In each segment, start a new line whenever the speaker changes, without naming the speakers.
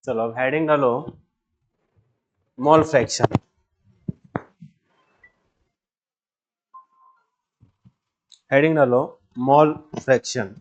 चलो अब हेडिंग डालो मोल फ्रैक्शन। हेडिंग डालो mole fraction.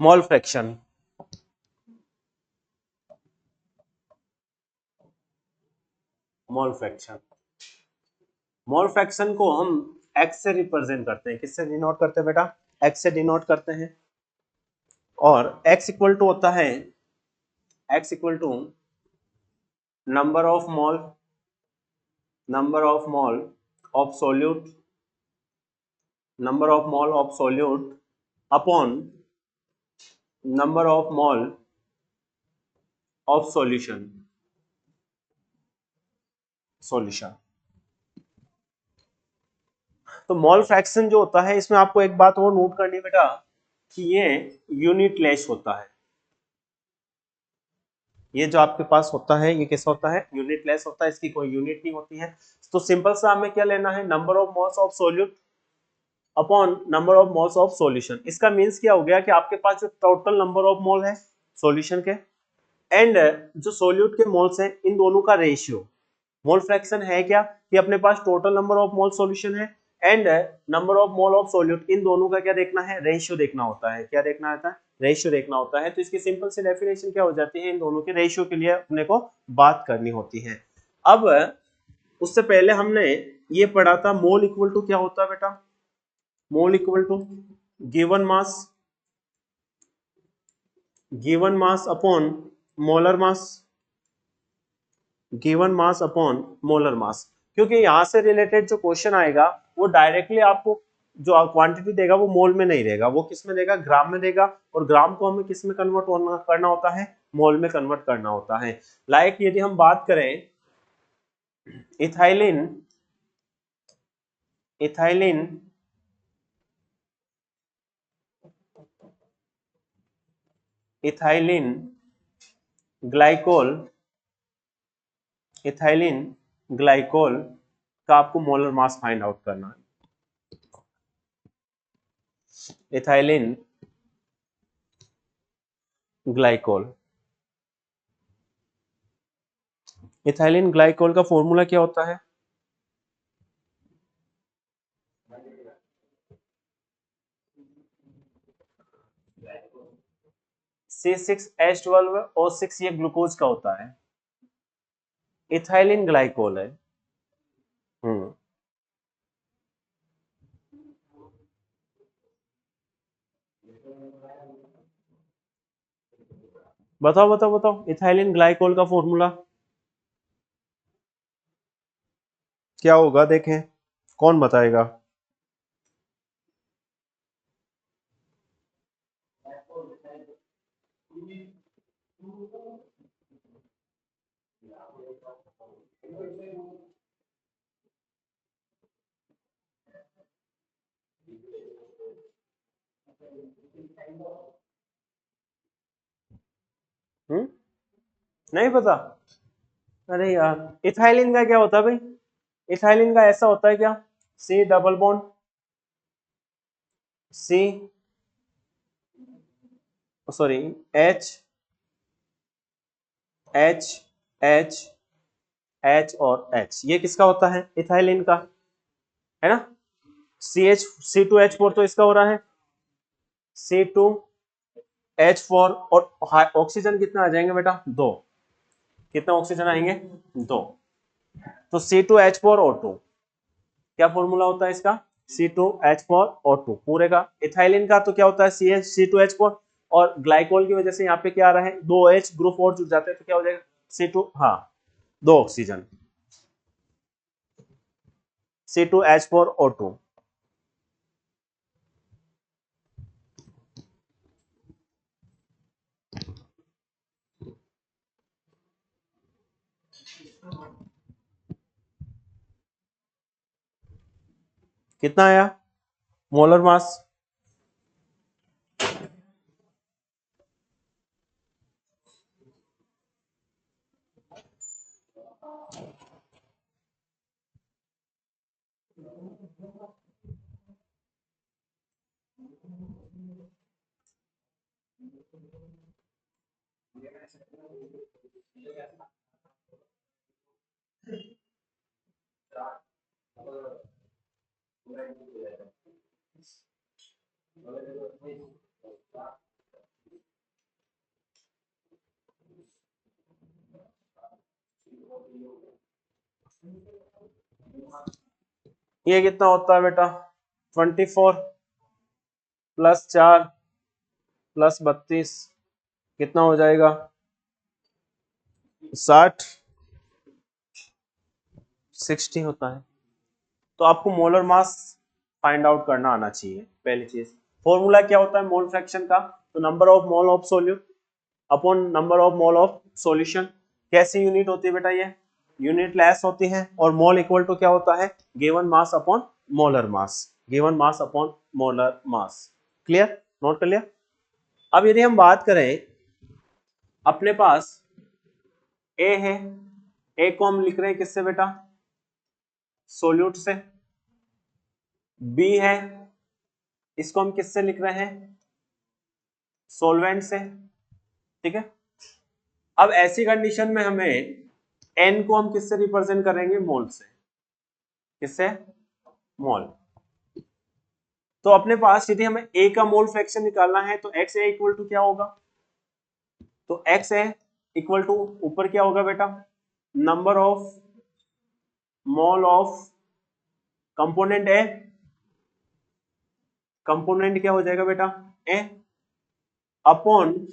Mole fraction. Mole fraction. Mole fraction को हम एक्स से रिप्रेजेंट करते हैं। किससे डिनोट करते हैं बेटा? एक्स से डिनोट करते हैं। और एक्स इक्वल टू होता है, X equal to number of mole, number of mole of solute, number of mole of solute upon number of mole of solution. Solution. तो मोल फ्रैक्शन जो होता है, इसमें आपको एक बात और नोट करनी है बेटा कि ये यूनिट लेस होता है। ये जो आपके पास होता है ये कैसा होता है? यूनिट लेस होता है, इसकी कोई यूनिट नहीं होती है। तो सिंपल सा हमें क्या लेना है? Number of moles of solute upon number of moles of solution. इसका मींस क्या हो गया कि आपके पास जो टोटल नंबर ऑफ मोल है सॉल्यूशन के एंड जो सोल्यूट के मोल्स हैं, इन दोनों का रेशियो। मोल फ्रैक्शन है क्या कि अपने पास total number of mole solution है and number of mole of solute, इन दोनों का क्या देखना है? रेशियो देखना होता है। क्या देखना होता है? रेशियो देखना होता है। तो इसकी सिंपल सी डेफिनेशन क्या हो जाती है? इन दोनों के रेशियो के लिए अपने को बात करनी होती है। अब उससे पहले हमने ये पढ़ा था मोल इक्वल टू क्या होता है बेटा? Mole equal to given mass, given mass upon molar mass, given mass upon molar mass. क्योंकि यहां से रिलेटेड जो क्वेश्चन आएगा वो डायरेक्टली आपको जो क्वांटिटी देगा वो मोल में नहीं देगा, वो किस में देगा? ग्राम में देगा। और ग्राम को हमें किस में कन्वर्ट करना होता है? मोल में कन्वर्ट करना होता है। लाइक यदि हम बात करें ethylene, ethylene ethylene glycol, ethylene glycol का आपको मोलर मास फाइंड आउट करना है। इथाइलिन ग्लाइकोल, इथाइलिन ग्लाइकोल का फॉर्मूला क्या होता है? C6H12O6, ये ग्लूकोज का होता है। इथाइलिन ग्लाइकोल है। हम्म। बताओ बताओ बताओ, इथाइलिन ग्लाइकोल का फॉर्मूला क्या होगा, देखें कौन बताएगा। हम्म, नहीं पता? अरे यार, इथाइलिन का क्या होता है भाई? इथाइलिन का ऐसा होता है क्या, C double bond C, sorry, H H H H और एच, ये किसका होता है, इथाइलिन का, है ना। सी एच C2H4 तो इसका हो रहा है, C2H4, और ऑक्सीजन कितना आ जाएंगे बेटा, दो। कितना ऑक्सीजन आएंगे, दो। तो C2H4O2, क्या फॉर्मूला होता है इसका, C2H4O2 पूरे का। इथाइलिन का तो क्या होता है, C2H4, और ग्लाइकोल की वजह से यहाँ पे क्या आ रहा है, दो H ग्रुप और जुड़ जाते हैं, तो क्या हो जाएगा, C2, हाँ, दो ऑक्सीजन, C2H4O2। कितना आया मोलर मास, ये कितना होता है बेटा, 24 प्लस 4 प्लस 32, कितना हो जाएगा, 60, 60 होता है। तो आपको मोलर मास फाइंड आउट करना आना चाहिए, पहली चीज। फॉर्मूला क्या होता है मोल फ्रैक्शन का, तो number of mole of solute upon number of mole of solution. कैसी यूनिट होती है बेटा, ये यूनिट लेस होती है, और मोल इक्वल टू क्या होता है, given mass upon molar mass, given mass upon molar मास। क्लियर, नोट कर लिया। अब यदि हम बात करें, अपने पास ए है, ए को हम लिख रहे हैं किससे बेटा, सोल्यूट से। बी है, इसको हम किससे लिख रहे हैं, सोलवेंट से, ठीक है। अब ऐसी कंडीशन में हमें एन को हम किससे रिप्रेजेंट करेंगे, मोल से, किससे, मोल। तो अपने पास यदि हमें ए का मोल फ्रैक्शन निकालना है, तो एक्स ए इक्वल टू क्या होगा, तो एक्स ए इक्वल टू ऊपर क्या होगा बेटा, number of mole of component A, component क्या हो जाएगा बेटा, A, upon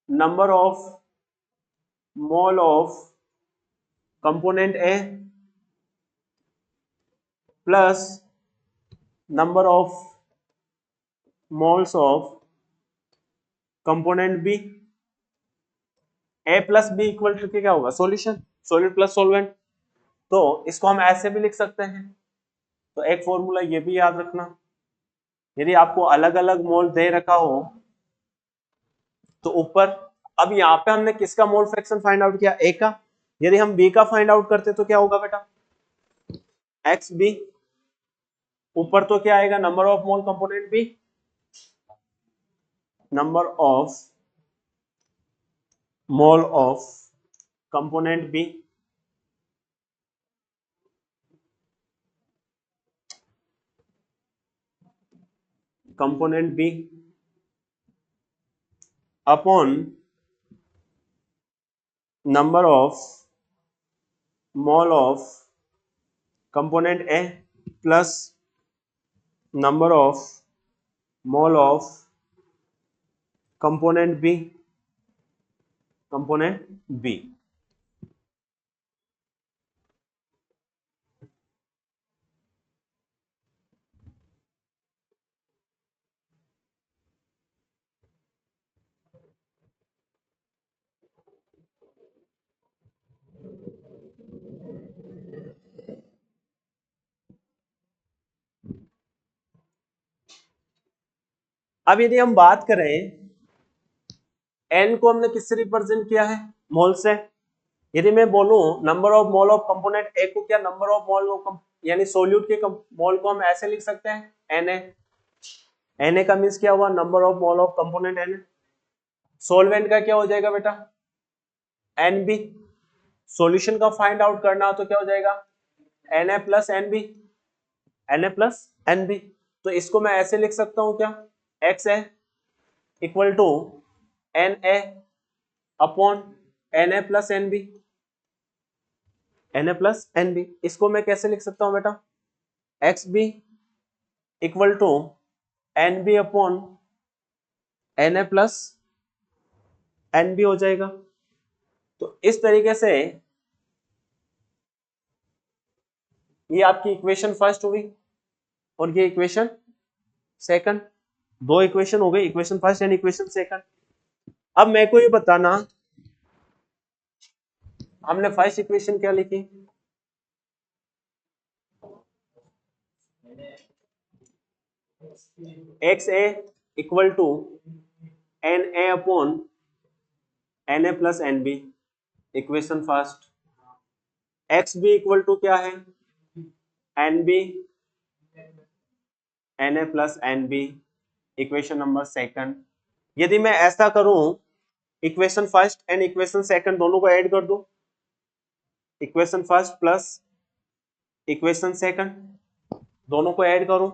number of mole of component A plus number of moles of component B. A plus B equal to क्या होगा, सॉल्यूशन, सॉल्यूट प्लस सॉल्वेंट। तो इसको हम ऐसे भी लिख सकते हैं। तो एक फॉर्मूला ये भी याद रखना, यदि आपको अलग अलग मोल दे रखा हो तो ऊपर, अब यहाँ पे हमने किसका मोल फ्रैक्शन फाइंड आउट किया, ए का। यदि हम बी का फाइंड आउट करते तो क्या होगा बेटा, एक्स बी, ऊपर तो क्या आएगा, number of mole component B, number of mole of component B, component B upon number of mole of component A plus number of mole of component B. Component B. अब यदि हम बात करें n को हमने किससे रिप्रेजेंट किया है, मोल से। यदि मैं बोलूं number of mole of component ए को क्या नंबर ऑफ मोल ऑफ यानी सोल्यूट के मोल को हम ऐसे लिख सकते हैं Na। Na का मींस क्या हुआ, number of mole of component Na। Solvent का क्या हो जाएगा बेटा, Nb। सॉल्यूशन का फाइंड आउट करना हो तो क्या हो जाएगा, Na plus Nb, Na plus Nb। तो इसको मैं ऐसे लिख सकता हूं क्या, XA equal to Na upon Na plus Nb, Na plus Nb। इसको मैं कैसे लिख सकता हूं बेटा, XB equal to Nb upon Na plus Nb हो जाएगा। तो इस तरीके से ये आपकी इक्वेशन फर्स्ट हुई और ये इक्वेशन सेकंड। दो इक्वेशन हो गई, equation first and equation second. अब मेरे को ये बताना हमने फर्स्ट इक्वेशन क्या लिखी, XA equal to Na upon Na plus Nb, equation first. XB equal to क्या है, Nb Na plus Nb, equation number second. यदि मैं ऐसा करूं, equation first and equation second दोनों को ऐड कर दूं, equation first plus equation second दोनों को ऐड करूं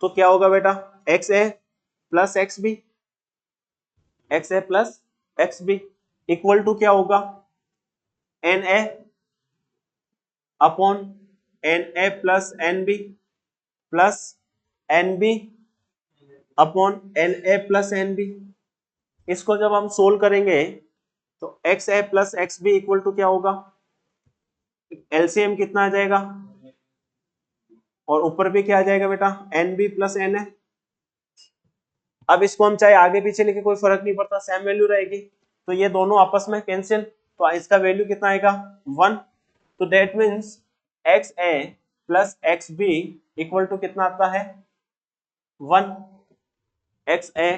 तो क्या होगा बेटा, XA plus XB, XA plus XB equal to क्या होगा, Na upon Na plus Nb plus Nb upon Na plus Nb। इसको जब हम सोल्व करेंगे तो XA plus XB equal to क्या होगा, एलसीएम कितना आ जाएगा, और ऊपर भी क्या आ जाएगा बेटा, Nb प्लस Na। अब इसको हम चाहे आगे पीछे लिखे कोई फर्क नहीं पड़ता, सेम वैल्यू रहेगी। तो ये दोनों आपस में कैंसिल, तो इसका वैल्यू कितना आएगा, 1। तो that means XA plus XB equal to कितना आता है, 1। XA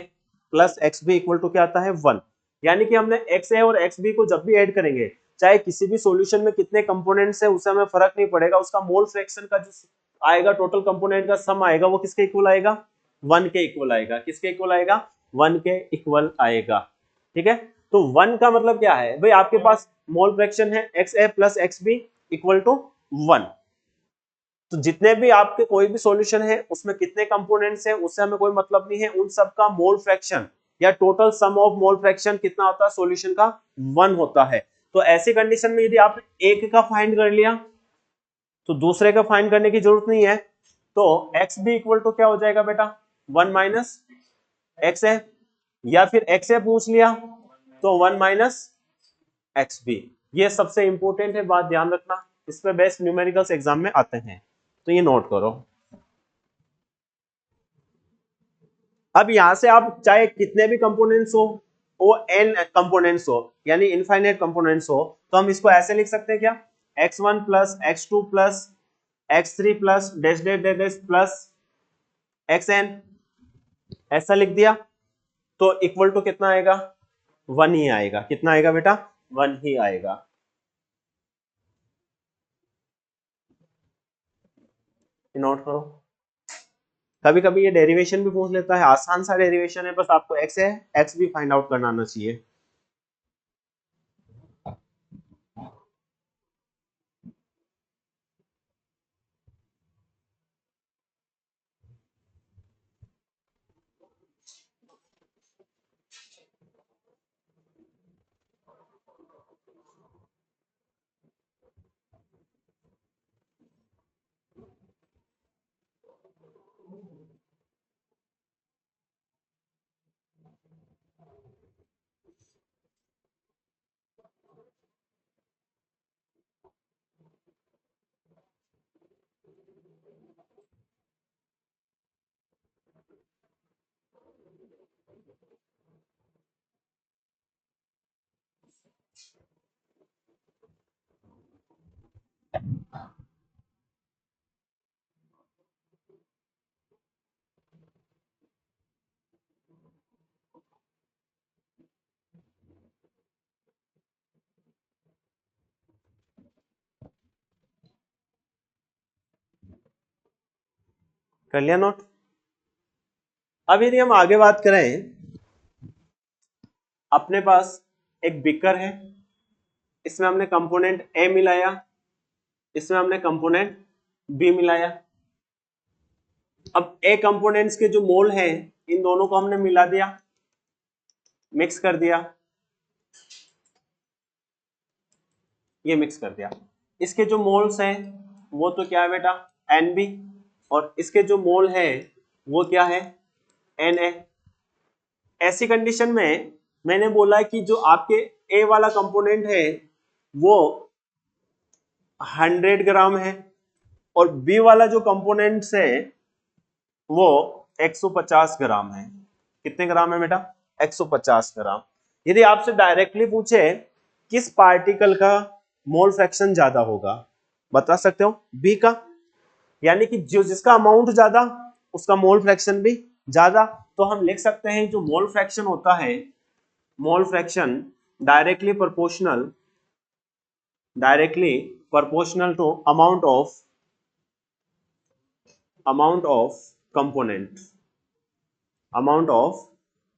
plus XB equal to क्या आता है, 1। यानी कि हमने XA और XB को जब भी ऐड करेंगे, चाहे किसी भी सॉल्यूशन में कितने कंपोनेंट्स है उससे हमें फर्क नहीं पड़ेगा, उसका मोल फ्रैक्शन का जो आएगा, टोटल कंपोनेंट का सम आएगा, वो किसके इक्वल आएगा, 1 के इक्वल आएगा। किसके इक्वल आएगा, 1 के इक्वल आएगा। ठीक है, तो 1 का मतलब क्या है भाई, आपके पास मोल फ्रैक्शन है XA plus XB equal to 1। तो जितने भी आपके कोई भी सॉल्यूशन है उसमें कितने कंपोनेंट्स हैं उससे हमें कोई मतलब नहीं है, उन सब का मोल फ्रैक्शन या total sum of mole fraction कितना होता है, सॉल्यूशन का 1 होता है। तो ऐसी कंडीशन में यदि आप एक का फाइंड कर लिया तो दूसरे का फाइंड करने की जरूरत नहीं है। तो XB इक्वल टू क्या हो जाएगा बेटा, 1 माइनस XA, या फिर XA पूछ लिया तो 1 माइनस XB। ये सबसे इंपॉर्टेंट है, बात ध्यान रखना, इस पे बेस्ट न्यूमेरिकल्स एग्जाम में आते हैं, तो ये नोट करो। अब यहां से आप चाहे कितने भी कंपोनेंट्स हो, वो n कंपोनेंट्स हो यानी इनफाइनाइट कंपोनेंट्स हो, तो हम इसको ऐसे लिख सकते हैं क्या, x1 plus x2 plus x3 plus dash dash dash dash plus xn, ऐसा लिख दिया। तो इक्वल टू कितना आएगा, 1 ही आएगा। कितना आएगा बेटा, 1 ही आएगा। नोट करो। कभी कभी ये डेरिवेशन भी पूछ लेता है, आसान सा डेरिवेशन है, बस आपको x है x भी फाइंड आउट करना आना चाहिए। कर लिया नोट। अब यदि हम आगे बात करें, अपने पास एक बीकर है, इसमें हमने कंपोनेंट ए मिलाया, इसमें हमने कंपोनेंट बी मिलाया। अब ए कंपोनेंट्स के जो मोल हैं, इन दोनों को हमने मिला दिया, मिक्स कर दिया, ये मिक्स कर दिया। इसके जो मोल्स हैं वो तो क्या है बेटा, NB, और इसके जो मोल है वो क्या है, Na। ऐसी कंडीशन में मैंने बोला कि जो आपके ए वाला कंपोनेंट है वो 100 ग्राम है, और बी वाला जो कंपोनेंट्स है वो 150 ग्राम है। कितने ग्राम है बेटा, 150 ग्राम। यदि आपसे डायरेक्टली पूछे किस पार्टिकल का मोल फ्रैक्शन ज्यादा होगा, बता सकते हो, बी का, यानी कि जो जिसका अमाउंट ज्यादा उसका मोल फ्रैक्शन भी ज्यादा। तो हम लिख सकते हैं जो मोल फ्रैक्शन होता है, mole fraction directly proportional to amount of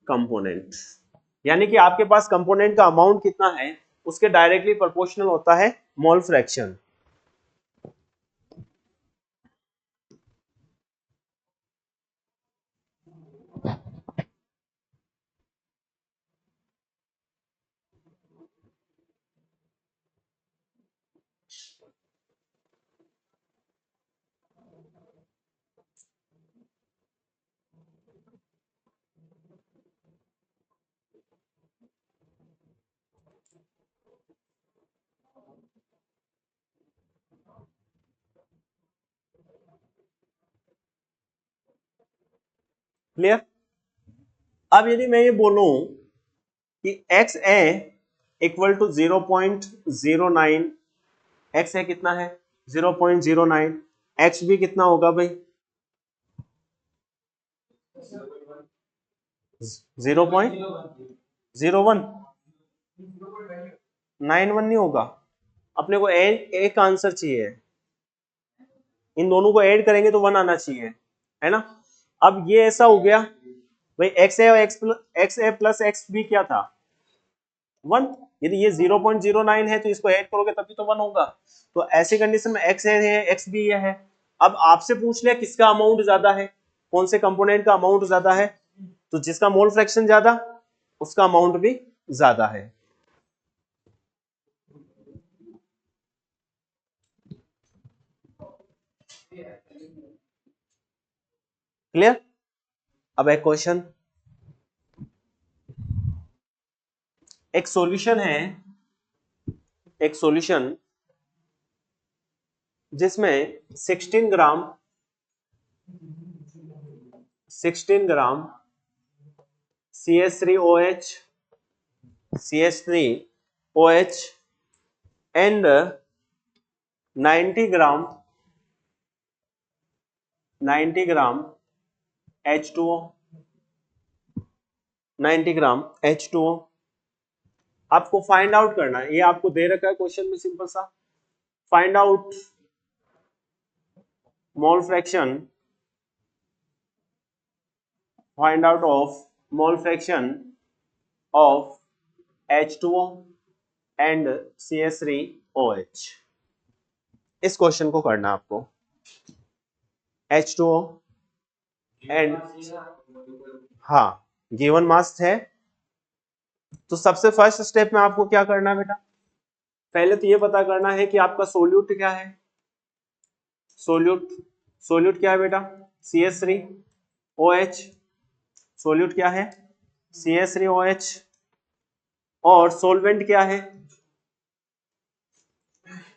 component, यानी कि आपके पास कंपोनेंट का अमाउंट कितना है उसके डायरेक्टली प्रोपोर्शनल होता है मोल फ्रैक्शन। क्लियर। अब यदि मैं ये बोलूं कि X A equal to 0.09, X A कितना है 0.09, एक्स बी कितना होगा भाई 0.0191 नहीं होगा, अपने को एक आंसर चाहिए, इन दोनों को ऐड करेंगे तो 1 आना चाहिए, है ना। अब ये ऐसा हो गया भाई, एक्स ए और एक्स ए प्लस एक्स बी क्या था 1, यदि ये 0.09 है तो इसको ऐड करोगे तभी तो 1 होगा। तो ऐसी कंडीशन में एक्स ए है एक्स बी ये है। अब आपसे पूछ लिया किसका अमाउंट ज्यादा है, कौन से कंपोनेंट का अमाउंट ज्यादा है, तो जिसका मोल फ्रैक्शन ज्यादा उसका अमाउंट भी ज्यादा है। क्लियर। अब एक क्वेश्चन, एक सॉल्यूशन है, एक सॉल्यूशन जिसमें 16 ग्राम CH3OH and 90 gram H2O, 90 gram H2O आपको फाइंड आउट करना है। ये आपको दे रखा है क्वेश्चन में, सिंपल सा, find out mole fraction, find out of mole fraction of H2O and CH3OH। इस क्वेश्चन को करना है आपको, H2O एंड, हाँ गिवन मास है। तो सबसे फर्स्ट स्टेप में आपको क्या करना है बेटा, पहले तो ये पता करना है कि आपका सोल्यूट क्या है। सोल्यूट क्या है बेटा CH3OH, सोल्यूट क्या है CH3OH, और सोलवेंट क्या है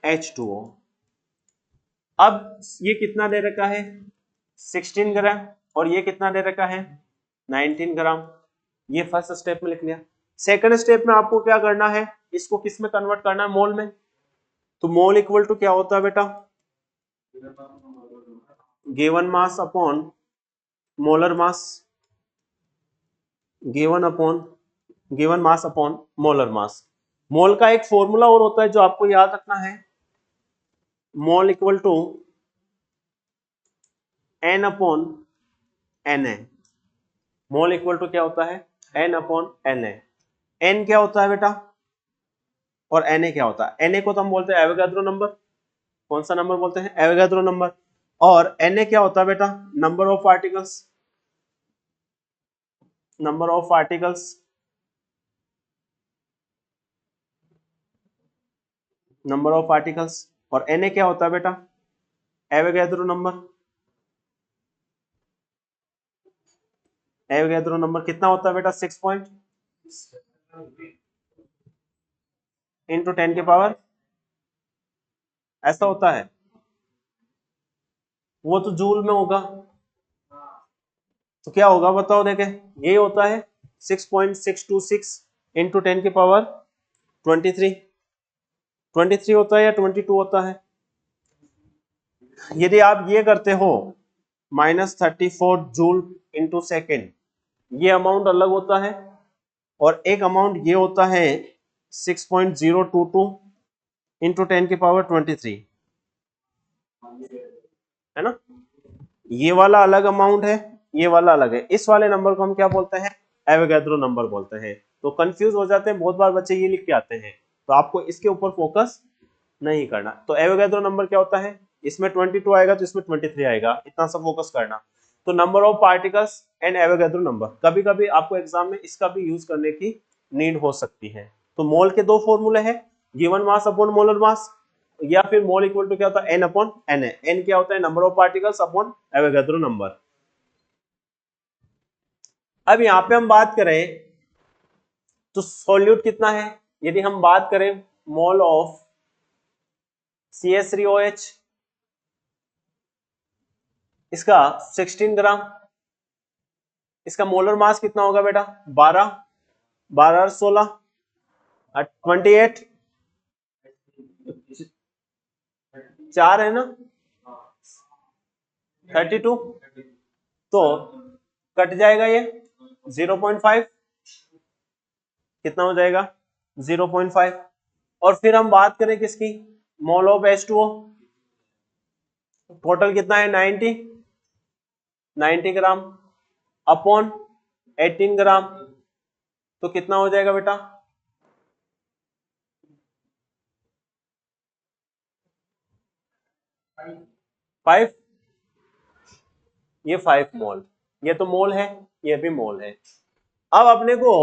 H2O। अब ये कितना दे रखा है 16 ग्राम, और ये कितना दे रखा है 19 ग्राम। ये फर्स्ट स्टेप में लिख लिया। सेकंड स्टेप में आपको क्या करना है, इसको किस में कन्वर्ट करना है, मोल में। तो मोल इक्वल टू क्या होता है बेटा, given mass upon molar mass, given mass upon molar mass. Mole का एक फॉर्मूला और होता है जो आपको याद रखना है, mole equal to N upon N A. Mole equal to क्या होता है, N upon N A. N क्या होता है बेटा और एन ए क्या होता है, एन ए को तो हम बोलते हैं एवोगाड्रो नंबर। कौन सा नंबर बोलते हैं, एवोगाड्रो नंबर। और एन ए क्या होता है बेटा, number of particles, number of particles, number of particles. और एन ए क्या होता है बेटा, एवोगाड्रो नंबर। एवोगाड्रो नंबर कितना होता है बेटा, 6 पॉइंट इंटू 10 के पावर, ऐसा होता है। वो तो जूल में होगा, तो क्या होगा बताओ, देखे ये होता है 6.626 इंटू 10 के पावर 23। 23 होता है या 22 होता है। यदि आप ये करते हो -34 जूल इंटू सेकेंड, ये अमाउंट अलग होता है। और एक अमाउंट ये होता है 6.022 इंटू 10 की पावर 23, है ना। ये वाला अलग अमाउंट है, ये वाला अलग है। इस वाले नंबर को हम क्या बोलते हैं, एवोगाड्रो नंबर बोलते हैं। तो कंफ्यूज हो जाते हैं बहुत बार बच्चे, ये लिख के आते हैं, तो आपको इसके ऊपर फोकस नहीं करना। तो एवोगाड्रो नंबर क्या होता है, इसमें 22 आएगा तो इसमें 23 आएगा, इतना सा फोकस करना। तो number of particles and Avogadro number, कभी कभी आपको एग्जाम में इसका भी यूज करने की नीड हो सकती है। तो मोल के दो फॉर्मूले हैं, given mass upon molar mass, या फिर मोल इक्वल टू क्या होता है, N upon N A. N क्या होता है, number of particles upon Avogadro number. अब यहां पे हम बात करें तो सॉल्यूट कितना है, यदि हम बात करें मोल ऑफ CH3OH, इसका 16 ग्राम। इसका मोलर मास कितना होगा बेटा, 12, 12 16 28, 4 है ना, 32। तो कट जाएगा ये 0.5, कितना हो जाएगा 0.5। और फिर हम बात करें किसकी, मोल ऑफ H2O, टोटल कितना है 90 ग्राम अपॉन 18 ग्राम, तो कितना हो जाएगा बेटा 5। ये 5 मोल, ये तो मोल है, ये भी मोल है। अब अपने को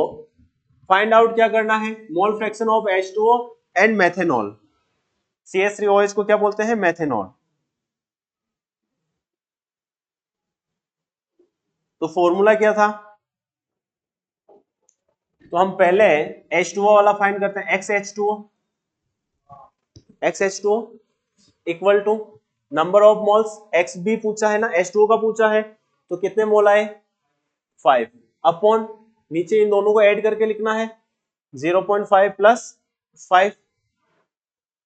फाइंड आउट क्या करना है, mole fraction of H2O and methanol. CH3OH को क्या बोलते हैं, मेथेनॉल। तो फॉर्मूला क्या था, तो हम पहले H2O वाला फाइंड करते हैं, XH2O equal to number of moles, X भी पूछा है ना, H2O का पूछा है, तो कितने मोल आए 5, अपॉन नीचे इन दोनों को ऐड करके लिखना है 0.5 प्लस 5।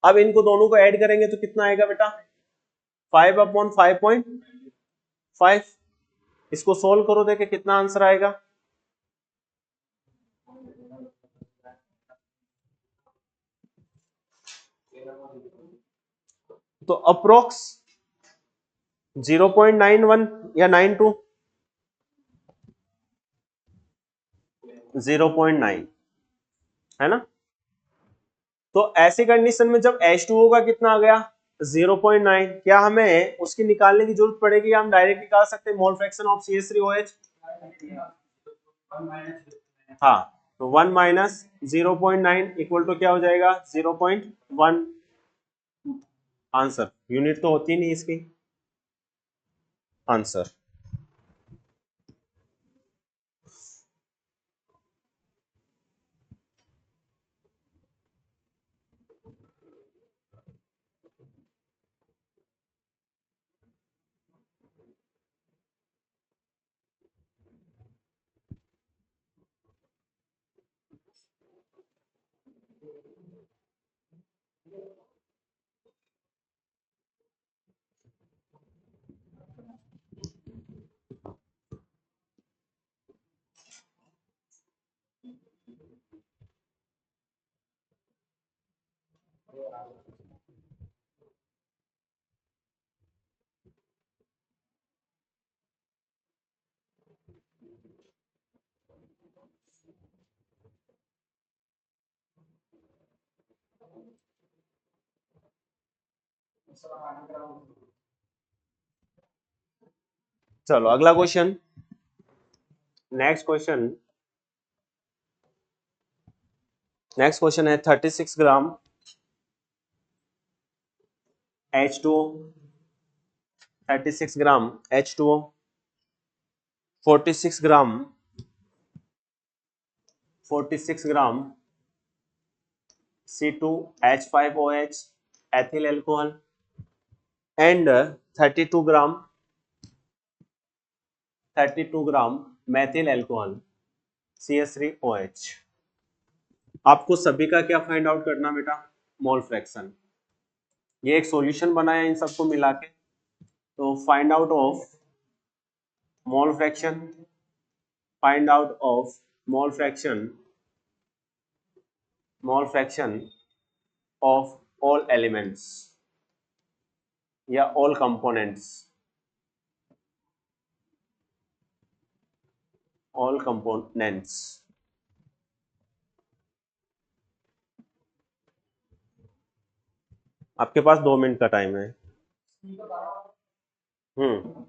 अब इनको दोनों को ऐड करेंगे तो कितना आएगा बेटा 5 अपॉन 5.5। इसको सोल्व करो, देखे कितना आंसर आएगा। तो अप्रोक्स 0.91 या 92, 0.9, है ना। तो ऐसी कंडीशन में जब H2O का कितना आ गया 0.9, क्या हमें उसकी निकालने की जरूरत पड़ेगी, हम डायरेक्ट निकाल सकते हैं मोल फ्रैक्शन ऑफ CH3OH। हाँ, तो 1 माइनस 0.9 इक्वल टू क्या हो जाएगा 0.1। आंसर, यूनिट तो होती नहीं इसकी, आंसर। चलो अगला question. Next question, next question है 36 ग्राम H2O, 36 gram H2O, 46 gram 46 gram C2H5OH ethyl alcohol and 32 gram 32 gram methyl alcohol CH3OH। आपको सभी का क्या फाइंड आउट करना बेटा? Mole fraction. ये एक सॉल्यूशन बनाया इन सबको मिला के, तो find out of mole fraction, find out of mole fraction, mole fraction of all elements या ऑल कंपोनेंट्स, ऑल कंपोनेंट्स। आपके पास 2 मिनट का टाइम है। हम्म।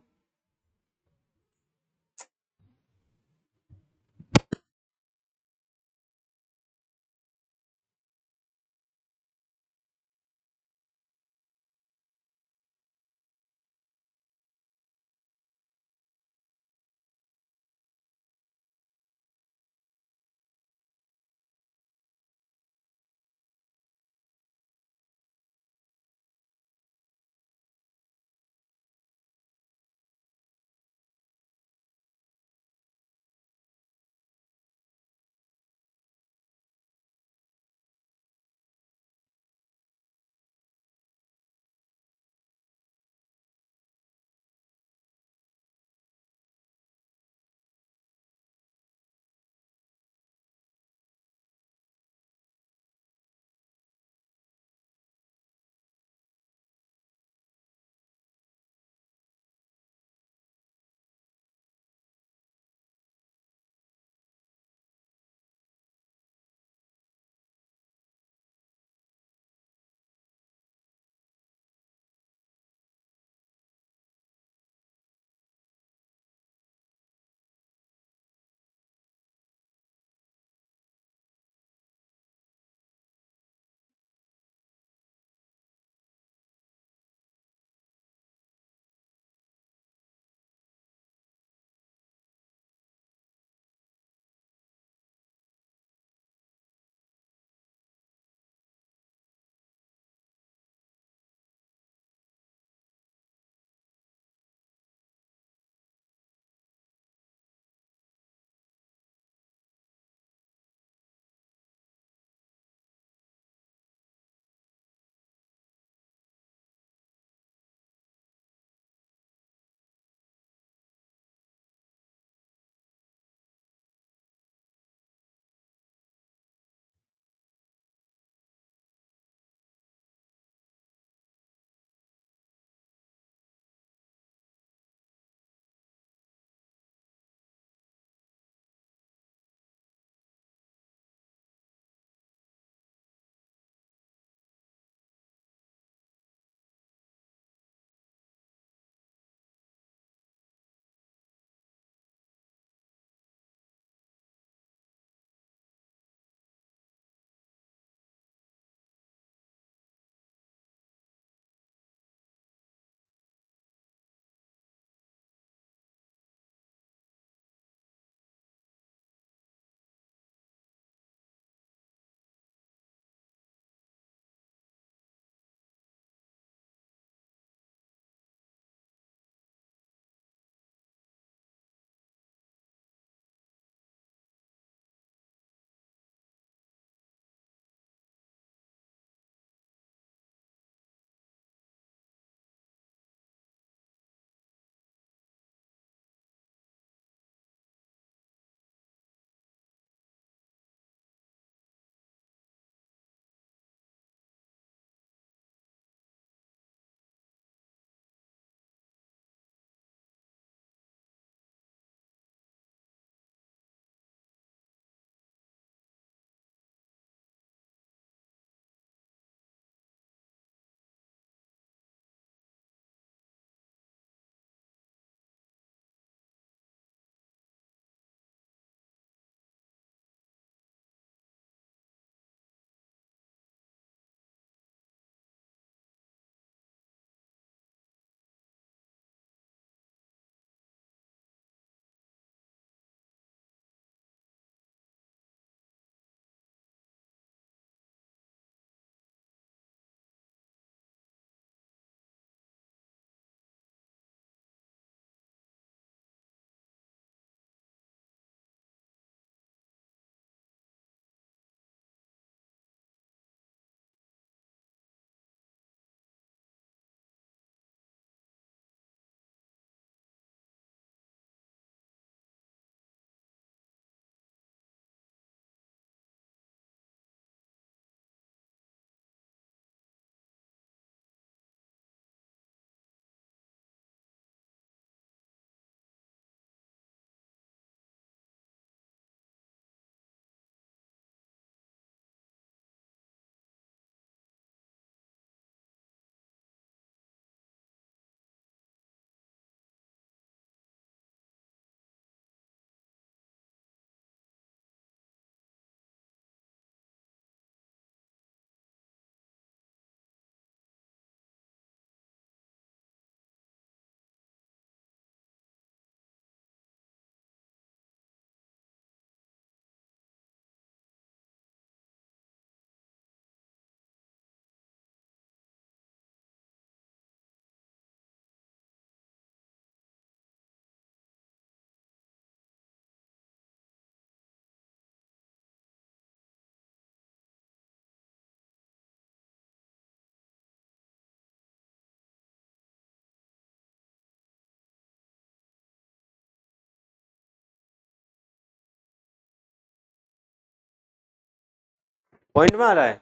पॉइंट में आ रहा है,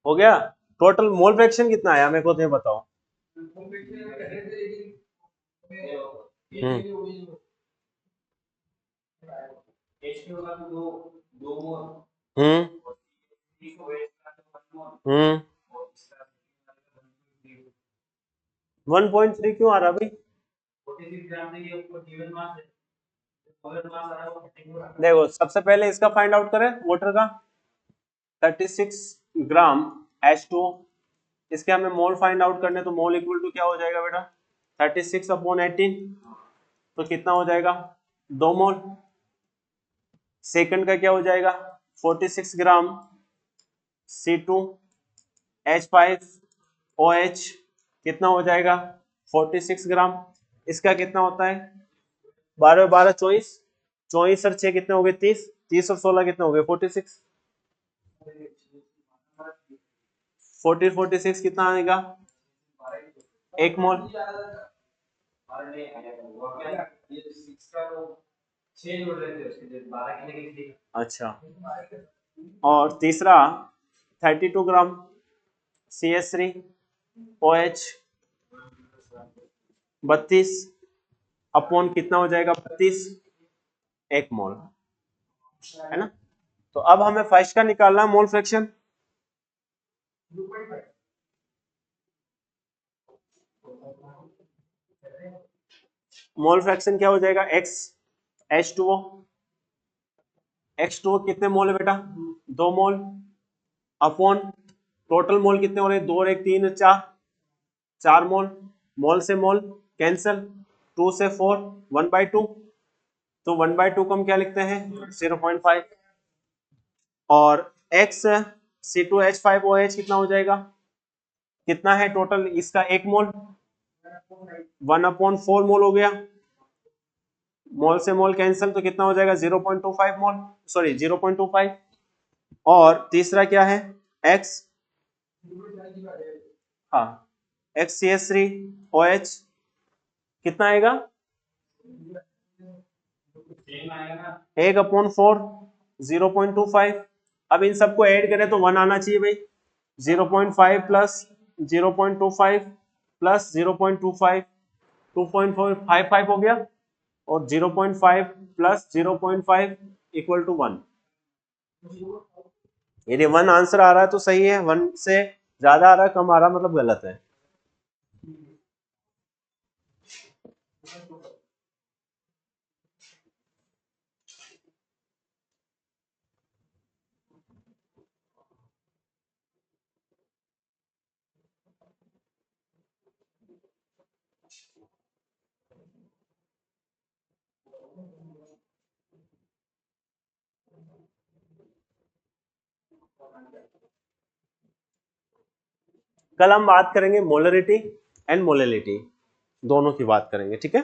हो गया। टोटल मोल फ्रैक्शन कितना आया मेरे को तो ये बताओ। हम्म हम्म हम्म 1.3 क्यों आ रहा भाई? देखो सबसे पहले इसका फाइंड आउट करें वाटर का। 36 ग्राम H2, इसके हमें मोल फाइंड आउट करने, तो मोल इक्वल टू क्या हो जाएगा बेटा? 36/18, तो कितना हो जाएगा? 2 मोल। सेकंड का क्या हो जाएगा? 46 ग्राम C2H5OH, कितना हो जाएगा? 46 ग्राम। इसका कितना होता है? 12 24, 24 और 6 कितने हो गए? 30, 30 और 16 कितने हो गए? 46। 46 कितना आएगा? 1 मोल। अच्छा, और तीसरा 32 ग्राम CH3OH 32 अपॉन कितना हो जाएगा? 32, 1 मोल, है ना। तो अब हमें फर्स्ट का निकालना है मोल फ्रैक्शन। मोल फ्रैक्शन क्या हो जाएगा? X H2O, X2O कितने मोल है बेटा? 2 मोल, अपॉन टोटल मोल कितने हो रहे हैं? 2 और 1 3 4, 4 मोल। मोल से मोल कैंसल, 2 से 4 1/2, तो 1/2 को हम क्या लिखते हैं? 0.5। और X C2H5OH कितना हो जाएगा? कितना है टोटल इसका? 1 मोल, 1/4 मोल हो गया। मोल से मोल कैंसिल, तो कितना हो जाएगा? 0.25 मोल, सॉरी 0.25। और तीसरा क्या है? X, हाँ, XCH3OH कितना आएगा? 1/4, 0.25। अब इन सबको ऐड करें तो 1 आना चाहिए भाई। 0.5 प्लस 0.25 प्लस 0.25, 2.455 हो गया। और 0.5 प्लस 0.5 इक्वल टू 1। यदि 1 आंसर आ रहा है तो सही है, 1 से ज्यादा आ रहा है, कम आ रहा है, मतलब गलत है। कल हम बात करेंगे मोलरिटी एंड मोलैलिटी, दोनों की बात करेंगे, ठीक है।